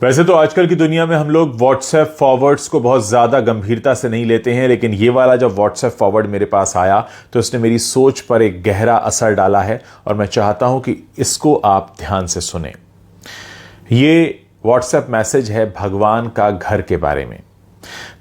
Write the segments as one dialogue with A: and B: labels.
A: वैसे तो आजकल की दुनिया में हम लोग व्हाट्सएप फॉरवर्ड्स को बहुत ज़्यादा गंभीरता से नहीं लेते हैं, लेकिन ये वाला जब व्हाट्सएप फॉरवर्ड मेरे पास आया तो इसने मेरी सोच पर एक गहरा असर डाला है और मैं चाहता हूं कि इसको आप ध्यान से सुने। ये व्हाट्सएप मैसेज है भगवान का घर के बारे में।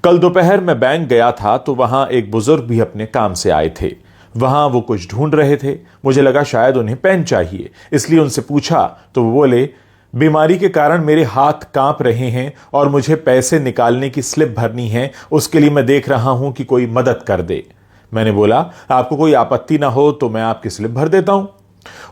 A: कल दोपहर मैं बैंक गया था तो वहां एक बुजुर्ग भी अपने काम से आए थे। वहां वो कुछ ढूंढ रहे थे। मुझे लगा शायद उन्हें पेन चाहिए, इसलिए उनसे पूछा तो वो बोले, बीमारी के कारण मेरे हाथ कांप रहे हैं और मुझे पैसे निकालने की स्लिप भरनी है, उसके लिए मैं देख रहा हूं कि कोई मदद कर दे। मैंने बोला, आपको कोई आपत्ति ना हो तो मैं आपकी स्लिप भर देता हूं।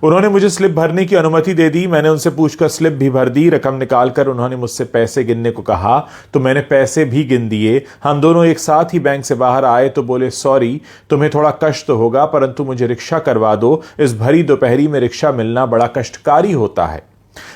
A: उन्होंने मुझे स्लिप भरने की अनुमति दे दी। मैंने उनसे पूछकर स्लिप भी भर दी। रकम निकालकर उन्होंने मुझसे पैसे गिनने को कहा तो मैंने पैसे भी गिन दिए। हम दोनों एक साथ ही बैंक से बाहर आए तो बोले, सॉरी, तुम्हें थोड़ा कष्ट तो होगा परंतु मुझे रिक्शा करवा दो, इस भरी दोपहरी में रिक्शा मिलना बड़ा कष्टकारी होता है।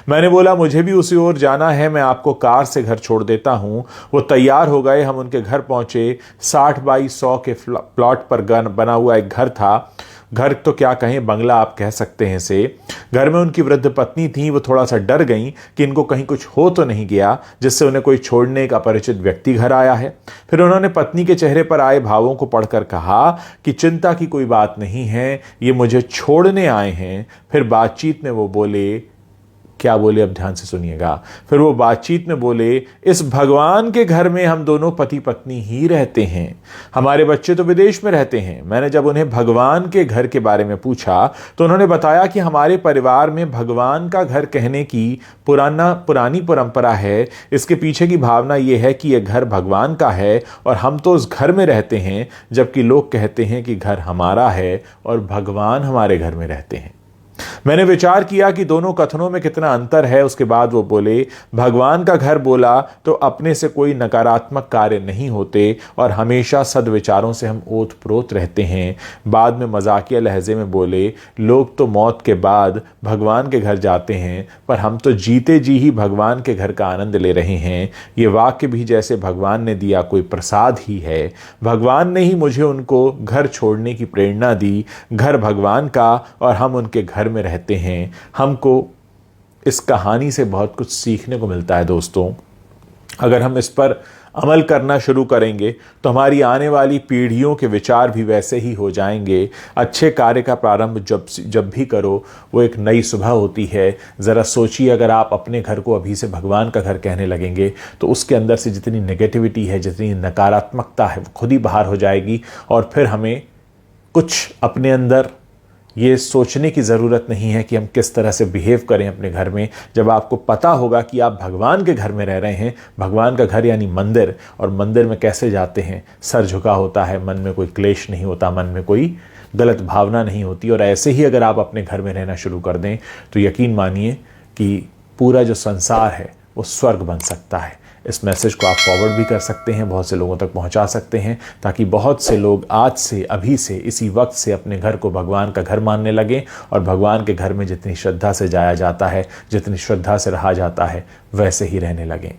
A: मैंने बोला, मुझे भी उसी ओर जाना है, मैं आपको कार से घर छोड़ देता हूं। वो तैयार हो गए। हम उनके घर पहुंचे। 60 बाई 100 के प्लॉट पर बना हुआ एक घर था। घर तो क्या कहें, बंगला आप कह सकते हैं इसे। घर में उनकी वृद्ध पत्नी थी। वो थोड़ा सा डर गई कि इनको कहीं कुछ हो तो नहीं गया जिससे उन्हें कोई छोड़ने एक अपरिचित व्यक्ति घर आया है। फिर उन्होंने पत्नी के चेहरे पर आए भावों को पढ़कर कहा कि चिंता की कोई बात नहीं है, ये मुझे छोड़ने आए हैं। फिर बातचीत में वो बोले, क्या बोले अब ध्यान से सुनिएगा। फिर वो बातचीत में बोले, इस भगवान के घर में हम दोनों पति पत्नी ही रहते हैं, हमारे बच्चे तो विदेश में रहते हैं। मैंने जब उन्हें भगवान के घर के बारे में पूछा तो उन्होंने बताया कि हमारे परिवार में भगवान का घर कहने की पुरानी परंपरा है। इसके पीछे की भावना यह है कि यह घर भगवान का है और हम तो उस घर में रहते हैं, जबकि लोग कहते हैं कि घर हमारा है और भगवान हमारे घर में रहते हैं। मैंने विचार किया कि दोनों कथनों में कितना अंतर है। उसके बाद वो बोले, भगवान का घर बोला तो अपने से कोई नकारात्मक कार्य नहीं होते और हमेशा सद्विचारों से हम ओत प्रोत रहते हैं। बाद में मजाकिया लहजे में बोले, लोग तो मौत के बाद भगवान के घर जाते हैं पर हम तो जीते जी ही भगवान के घर का आनंद ले रहे हैं। ये वाक्य भी जैसे भगवान ने दिया कोई प्रसाद ही है। भगवान ने ही मुझे उनको घर छोड़ने की प्रेरणा दी। घर भगवान का और हम उनके घर में रहते हैं। हमको इस कहानी से बहुत कुछ सीखने को मिलता है दोस्तों। अगर हम इस पर अमल करना शुरू करेंगे तो हमारी आने वाली पीढ़ियों के विचार भी वैसे ही हो जाएंगे। अच्छे कार्य का प्रारंभ जब भी करो वो एक नई सुबह होती है। ज़रा सोचिए, अगर आप अपने घर को अभी से भगवान का घर कहने लगेंगे तो उसके अंदर से जितनी नेगेटिविटी है, जितनी नकारात्मकता है, वो खुद ही बाहर हो जाएगी और फिर हमें कुछ अपने अंदर ये सोचने की ज़रूरत नहीं है कि हम किस तरह से बिहेव करें अपने घर में। जब आपको पता होगा कि आप भगवान के घर में रह रहे हैं, भगवान का घर यानी मंदिर, और मंदिर में कैसे जाते हैं, सर झुका होता है, मन में कोई क्लेश नहीं होता, मन में कोई गलत भावना नहीं होती। और ऐसे ही अगर आप अपने घर में रहना शुरू कर दें तो यकीन मानिए कि पूरा जो संसार है वो स्वर्ग बन सकता है। इस मैसेज को आप फॉरवर्ड भी कर सकते हैं, बहुत से लोगों तक पहुंचा सकते हैं, ताकि बहुत से लोग आज से, अभी से, इसी वक्त से अपने घर को भगवान का घर मानने लगें और भगवान के घर में जितनी श्रद्धा से जाया जाता है, जितनी श्रद्धा से रहा जाता है, वैसे ही रहने लगें।